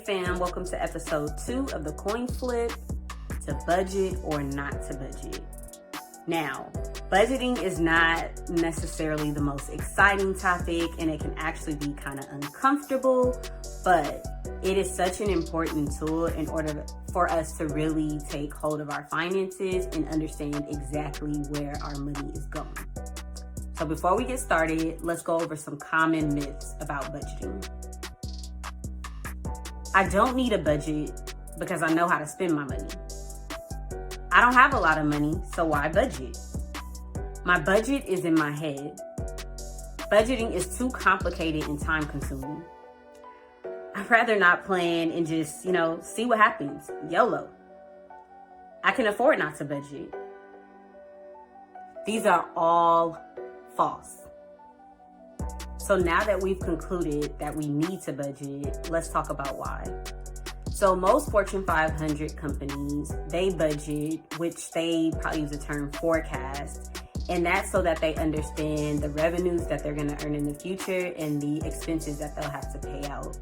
fam, welcome to episode 2 of the coin flip, to budget or not to budget. Now, budgeting is not necessarily the most exciting topic and it can actually be kind of uncomfortable, but it is such an important tool in order for us to really take hold of our finances and understand exactly where our money is going. So before we get started, let's go over some common myths about budgeting. I don't need a budget because I know how to spend my money. I don't have a lot of money, so why budget? My budget is in my head. Budgeting is too complicated and time consuming. I'd rather not plan and just, see what happens. YOLO. I can afford not to budget. These are all false. So now that we've concluded that we need to budget, let's talk about why. So most Fortune 500 companies, they budget, which they probably use the term forecast. And that's so that they understand the revenues that they're going to earn in the future and the expenses that they'll have to pay out.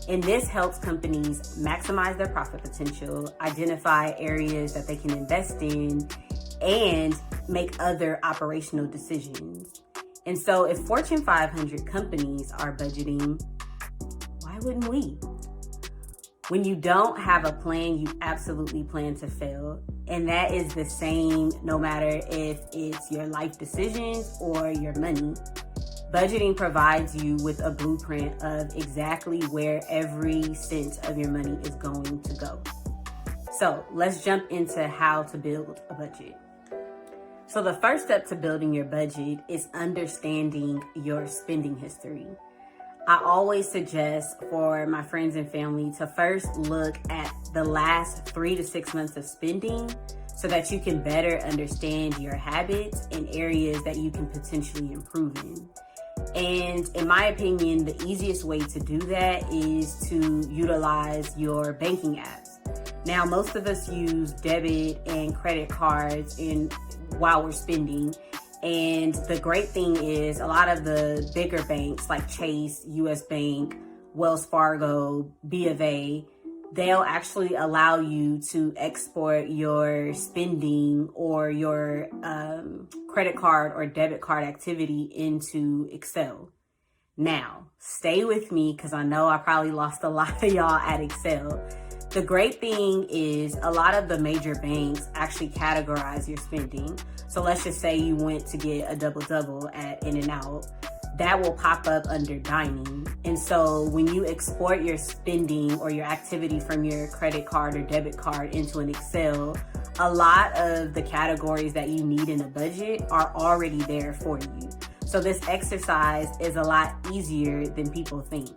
And this helps companies maximize their profit potential, identify areas that they can invest in, and make other operational decisions. And so if Fortune 500 companies are budgeting, why wouldn't we? When you don't have a plan, you absolutely plan to fail. And that is the same no matter if it's your life decisions or your money. Budgeting provides you with a blueprint of exactly where every cent of your money is going to go. So let's jump into how to build a budget. So the first step to building your budget is understanding your spending history. I always suggest for my friends and family to first look at the last 3 to 6 months of spending so that you can better understand your habits and areas that you can potentially improve in. And in my opinion, the easiest way to do that is to utilize your banking apps. Now, most of us use debit and credit cards while we're spending. And the great thing is a lot of the bigger banks like Chase, US Bank, Wells Fargo, B of A, they'll actually allow you to export your spending or your credit card or debit card activity into Excel. Now, stay with me because I know I probably lost a lot of y'all at Excel. The great thing is a lot of the major banks actually categorize your spending. So let's just say you went to get a double-double at In-N-Out. That will pop up under dining. And so when you export your spending or your activity from your credit card or debit card into an Excel, a lot of the categories that you need in a budget are already there for you. So this exercise is a lot easier than people think.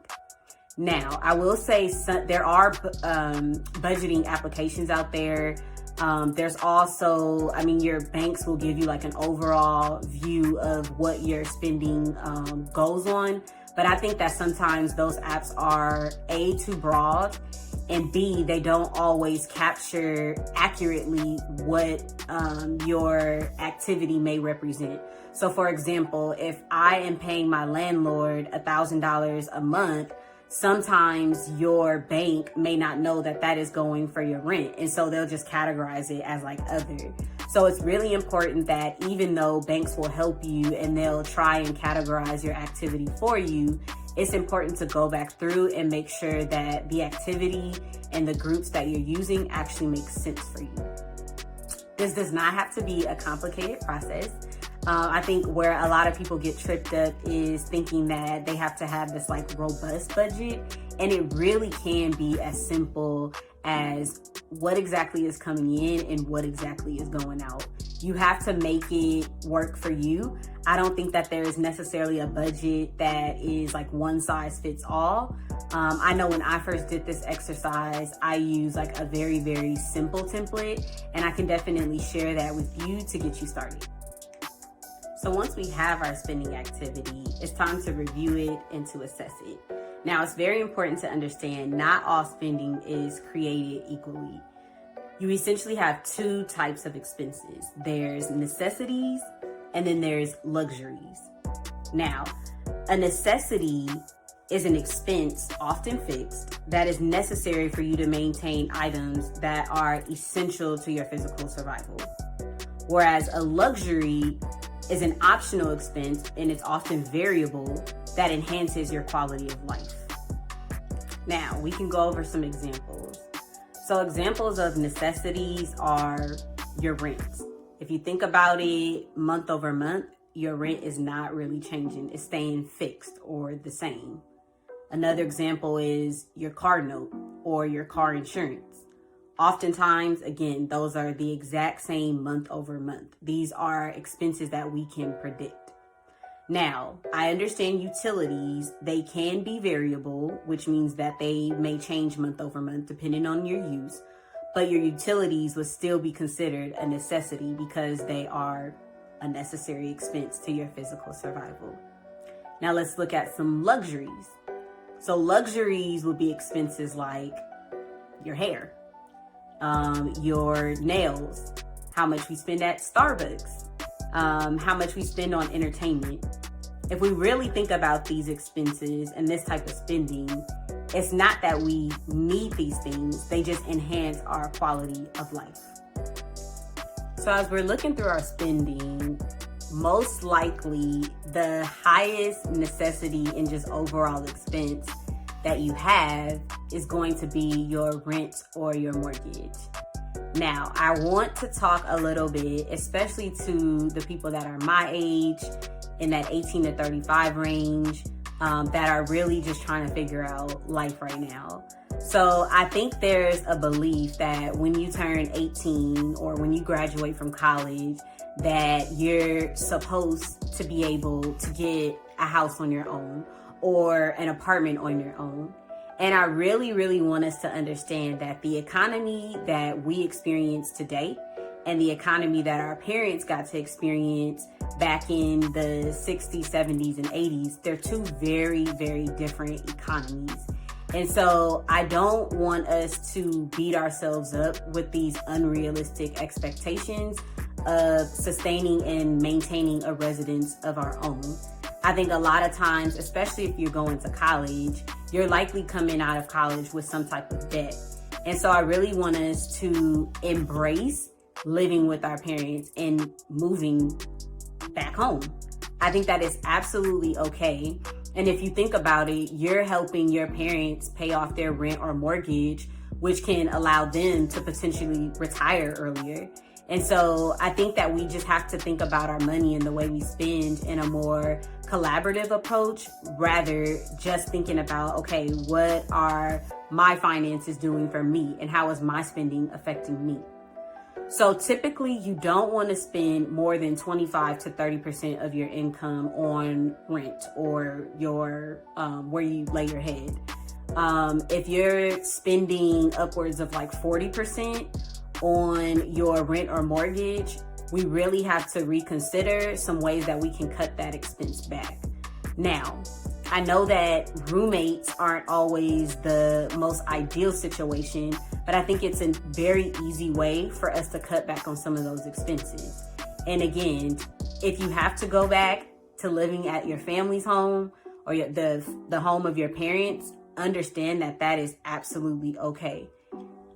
Now, I will say there are budgeting applications out there. There's also, your banks will give you like an overall view of what your spending goes on. But I think that sometimes those apps are A, too broad, and B, they don't always capture accurately what your activity may represent. So for example, if I am paying my landlord $1,000 a month, sometimes your bank may not know that that is going for your rent. And so they'll just categorize it as like other. So it's really important that even though banks will help you and they'll try and categorize your activity for you, it's important to go back through and make sure that the activity and the groups that you're using actually make sense for you. This does not have to be a complicated process. I think where a lot of people get tripped up is thinking that they have to have this like robust budget, and it really can be as simple as what exactly is coming in and what exactly is going out. You have to make it work for you. I don't think that there is necessarily a budget that is like one size fits all. I know when I first did this exercise, I used like a very, very simple template, and I can definitely share that with you to get you started. So once we have our spending activity, it's time to review it and to assess it. Now, it's very important to understand not all spending is created equally. You essentially have 2 types of expenses. There's necessities and then there's luxuries. Now, a necessity is an expense, often fixed, that is necessary for you to maintain items that are essential to your physical survival. Whereas a luxury is an optional expense, and it's often variable, that enhances your quality of life. Now, we can go over some examples. So examples of necessities are your rent. If you think about it month over month, your rent is not really changing. It's staying fixed or the same. Another example is your car note or your car insurance. Oftentimes, again, those are the exact same month over month. These are expenses that we can predict. Now, I understand utilities, they can be variable, which means that they may change month over month depending on your use, but your utilities would still be considered a necessity because they are a necessary expense to your physical survival. Now let's look at some luxuries. So luxuries would be expenses like your hair, your nails, how much we spend at Starbucks, how much we spend on entertainment. If we really think about these expenses and this type of spending, it's not that we need these things, they just enhance our quality of life. So as we're looking through our spending, most likely the highest necessity and just overall expense that you have is going to be your rent or your mortgage. Now, I want to talk a little bit, especially to the people that are my age, in that 18 to 35 range, that are really just trying to figure out life right now. So I think there's a belief that when you turn 18 or when you graduate from college, that you're supposed to be able to get a house on your own or an apartment on your own. And I really, really want us to understand that the economy that we experience today and the economy that our parents got to experience back in the 60s, 70s, and 80s, they're two very, very different economies. And so I don't want us to beat ourselves up with these unrealistic expectations of sustaining and maintaining a residence of our own. I think a lot of times, especially if you're going to college, you're likely coming out of college with some type of debt. And so I really want us to embrace living with our parents and moving back home. I think that is absolutely okay. And if you think about it, you're helping your parents pay off their rent or mortgage, which can allow them to potentially retire earlier. And so I think that we just have to think about our money and the way we spend in a more collaborative approach, rather just thinking about, okay, what are my finances doing for me and how is my spending affecting me? So typically you don't want to spend more than 25 to 30% of your income on rent or your where you lay your head. If you're spending upwards of like 40% on your rent or mortgage, we really have to reconsider some ways that we can cut that expense back. Now, I know that roommates aren't always the most ideal situation, but I think it's a very easy way for us to cut back on some of those expenses. And again, if you have to go back to living at your family's home or the home of your parents, understand that that is absolutely okay.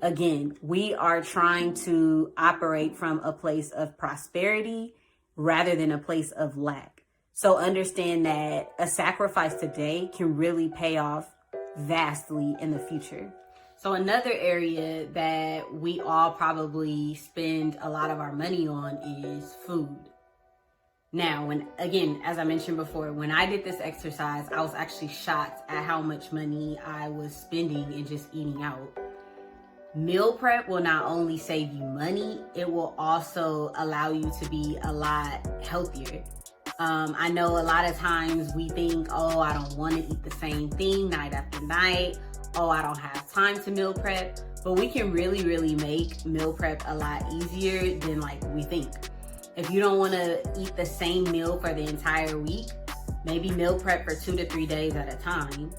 Again, we are trying to operate from a place of prosperity rather than a place of lack. So understand that a sacrifice today can really pay off vastly in the future. So another area that we all probably spend a lot of our money on is food. Now, again, as I mentioned before, when I did this exercise, I was actually shocked at how much money I was spending in just eating out. Meal prep will not only save you money, it will also allow you to be a lot healthier. I know a lot of times we think, oh, I don't want to eat the same thing night after night. Oh, I don't have time to meal prep. But we can really, really make meal prep a lot easier than like we think. If you don't want to eat the same meal for the entire week, maybe meal prep for 2 to 3 days at a time.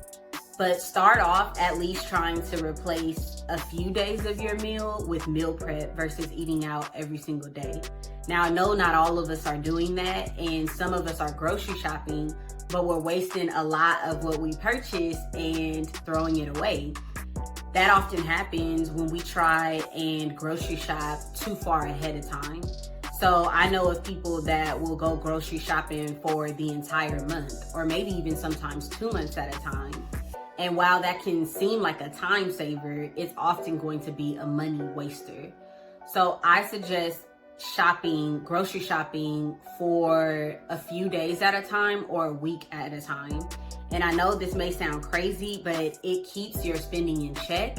But start off at least trying to replace a few days of your meal with meal prep versus eating out every single day. Now, I know not all of us are doing that, and some of us are grocery shopping but we're wasting a lot of what we purchased and throwing it away. That often happens when we try and grocery shop too far ahead of time. So I know of people that will go grocery shopping for the entire month, or maybe even sometimes 2 months at a time. And while that can seem like a time saver, it's often going to be a money waster. So I suggest grocery shopping for a few days at a time or a week at a time. And I know this may sound crazy, but it keeps your spending in check,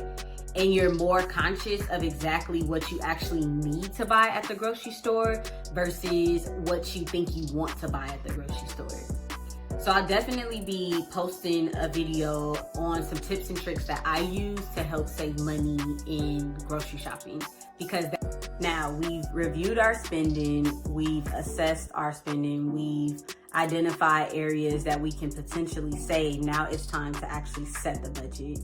and you're more conscious of exactly what you actually need to buy at the grocery store versus what you think you want to buy at the grocery store. So I'll definitely be posting a video on some tips and tricks that I use to help save money in grocery shopping. Because now we've reviewed our spending, we've assessed our spending, we've identified areas that we can potentially save. Now it's time to actually set the budget.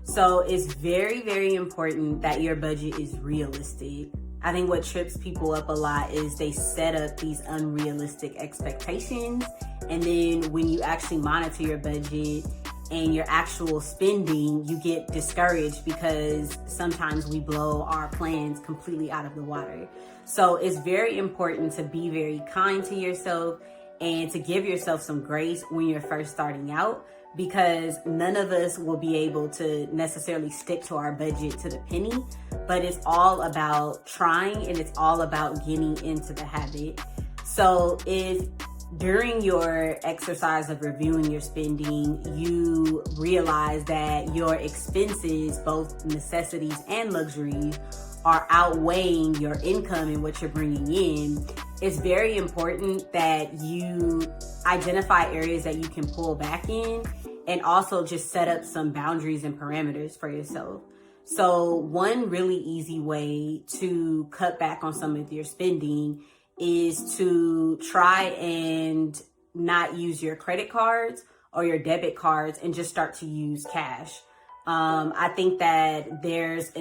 So it's very, very important that your budget is realistic. I think what trips people up a lot is they set up these unrealistic expectations, and then when you actually monitor your budget and your actual spending, you get discouraged because sometimes we blow our plans completely out of the water. So it's very important to be very kind to yourself and to give yourself some grace when you're first starting out, because none of us will be able to necessarily stick to our budget to the penny, but it's all about trying and it's all about getting into the habit. So if during your exercise of reviewing your spending, you realize that your expenses, both necessities and luxuries, are outweighing your income and what you're bringing in, it's very important that you identify areas that you can pull back in, and also just set up some boundaries and parameters for yourself. So one really easy way to cut back on some of your spending is to try and not use your credit cards or your debit cards and just start to use cash. I think that there's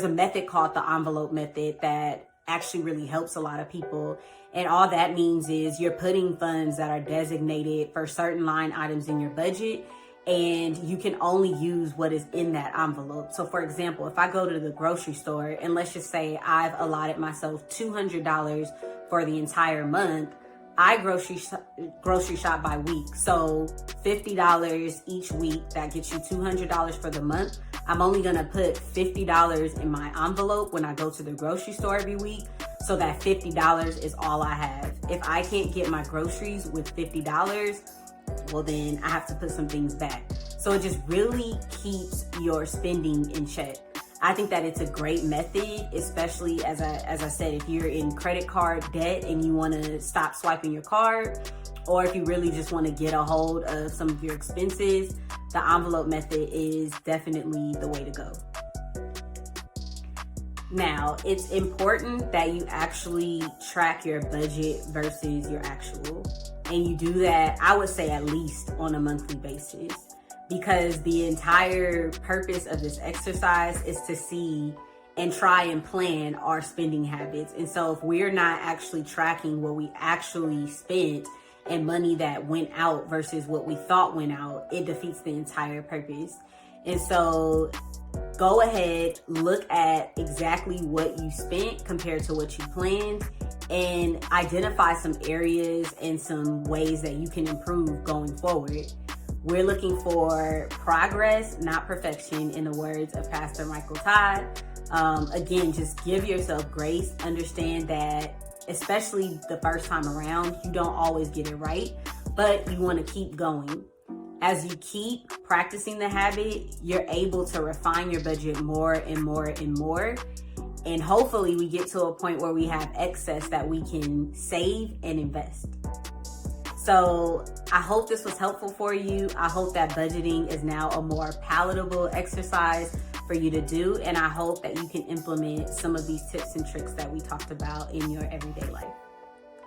a method called the envelope method that actually really helps a lot of people. And all that means is you're putting funds that are designated for certain line items in your budget, and you can only use what is in that envelope. So for example, if I go to the grocery store and let's just say I've allotted myself $200 for the entire month, I grocery shop by week. So $50 each week, that gets you $200 for the month. I'm only gonna put $50 in my envelope when I go to the grocery store every week, so that $50 is all I have. If I can't get my groceries with $50, well then I have to put some things back. So it just really keeps your spending in check. I think that it's a great method, especially as I said, if you're in credit card debt and you want to stop swiping your card, or if you really just want to get a hold of some of your expenses, the envelope method is definitely the way to go. Now, it's important that you actually track your budget versus your actual. And you do that, I would say, at least on a monthly basis. Because the entire purpose of this exercise is to see and try and plan our spending habits. And so if we're not actually tracking what we actually spent and money that went out versus what we thought went out, it defeats the entire purpose. And so go ahead, look at exactly what you spent compared to what you planned, and identify some areas and some ways that you can improve going forward. We're looking for progress, not perfection, in the words of Pastor Michael Todd. Again, just give yourself grace. Understand that, especially the first time around, you don't always get it right, but you want to keep going. As you keep practicing the habit, you're able to refine your budget more and more and more. And hopefully we get to a point where we have excess that we can save and invest. So I hope this was helpful for you. I hope that budgeting is now a more palatable exercise for you to do. And I hope that you can implement some of these tips and tricks that we talked about in your everyday life.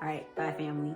All right, bye family.